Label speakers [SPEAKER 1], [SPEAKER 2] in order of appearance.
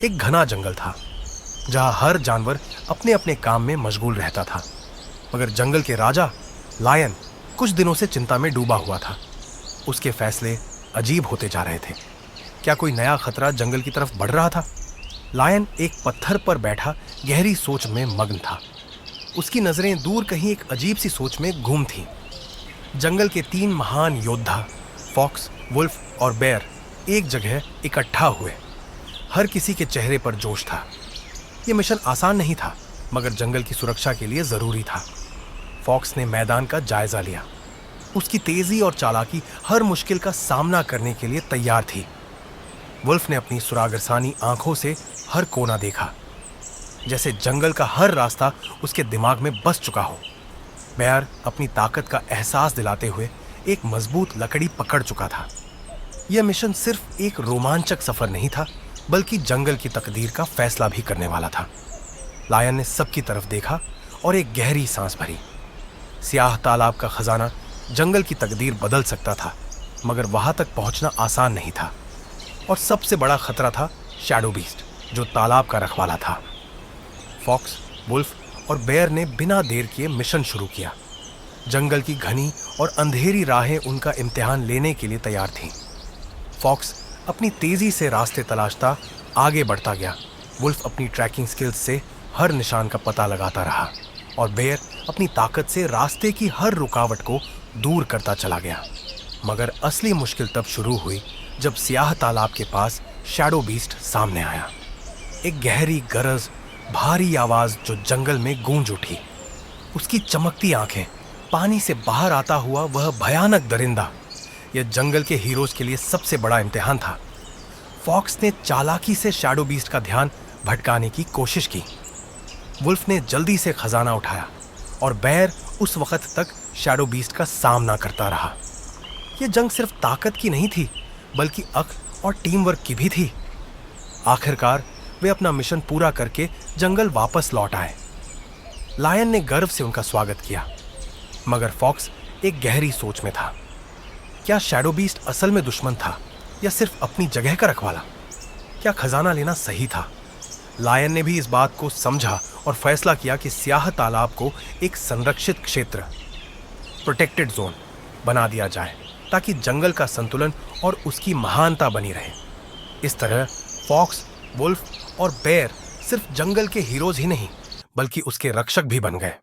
[SPEAKER 1] एक घना जंगल था जहां हर जानवर अपने अपने काम में मशगूल रहता था। मगर जंगल के राजा लायन कुछ दिनों से चिंता में डूबा हुआ था। उसके फैसले अजीब होते जा रहे थे। क्या कोई नया खतरा जंगल की तरफ बढ़ रहा था? लायन एक पत्थर पर बैठा गहरी सोच में मग्न था। उसकी नजरें दूर कहीं एक अजीब सी सोच में गुम थीं। जंगल के 3 महान योद्धा फॉक्स, वुल्फ और बेयर एक जगह इकट्ठा हुए। हर किसी के चेहरे पर जोश था। यह मिशन आसान नहीं था, मगर जंगल की सुरक्षा के लिए जरूरी था। फॉक्स ने मैदान का जायजा लिया। उसकी तेजी और चालाकी हर मुश्किल का सामना करने के लिए तैयार थी। वुल्फ ने अपनी सुरागरसानी आंखों से हर कोना देखा, जैसे जंगल का हर रास्ता उसके दिमाग में बस चुका हो। बेयर अपनी ताकत का एहसास दिलाते हुए एक मजबूत लकड़ी पकड़ चुका था। यह मिशन सिर्फ एक रोमांचक सफर नहीं था, बल्कि जंगल की तकदीर का फैसला भी करने वाला था। लायन ने सबकी तरफ देखा और एक गहरी सांस भरी। स्याह तालाब का खजाना जंगल की तकदीर बदल सकता था, मगर वहां तक पहुंचना आसान नहीं था। और सबसे बड़ा खतरा था शैडो बीस्ट, जो तालाब का रखवाला था। फॉक्स, वुल्फ और बेयर ने बिना देर किए मिशन शुरू किया। जंगल की घनी और अंधेरी राहें उनका इम्तिहान लेने के लिए तैयार थीं। फॉक्स अपनी तेजी से रास्ते तलाशता आगे बढ़ता गया। वुल्फ अपनी ट्रैकिंग स्किल्स से हर निशान का पता लगाता रहा और बेयर अपनी ताकत से रास्ते की हर रुकावट को दूर करता चला गया। मगर असली मुश्किल तब शुरू हुई जब स्याह तालाब के पास शैडो बीस्ट सामने आया। एक गहरी गरज, भारी आवाज जो जंगल में गूंज उठी। उसकी चमकती आंखें, पानी से बाहर आता हुआ वह भयानक दरिंदा, यह जंगल के हीरोज के लिए सबसे बड़ा इम्तिहान था। फॉक्स ने चालाकी से शैडो बीस्ट का ध्यान भटकाने की कोशिश की। वुल्फ ने जल्दी से खजाना उठाया और बेयर उस वक्त तक शैडो बीस्ट का सामना करता रहा। यह जंग सिर्फ ताकत की नहीं थी, बल्कि अक्ल और टीम वर्क की भी थी। आखिरकार वे अपना मिशन पूरा करके जंगल वापस लौट आए। लायन ने गर्व से उनका स्वागत किया, मगर फॉक्स एक गहरी सोच में था। क्या शैडो बीस्ट असल में दुश्मन था या सिर्फ अपनी जगह का रखवाला? क्या खजाना लेना सही था? लायन ने भी इस बात को समझा और फैसला किया कि स्याह तालाब को एक संरक्षित क्षेत्र, प्रोटेक्टेड जोन बना दिया जाए, ताकि जंगल का संतुलन और उसकी महानता बनी रहे। इस तरह फॉक्स, वुल्फ और बेयर सिर्फ जंगल के हीरोज ही नहीं, बल्कि उसके रक्षक भी बन गए।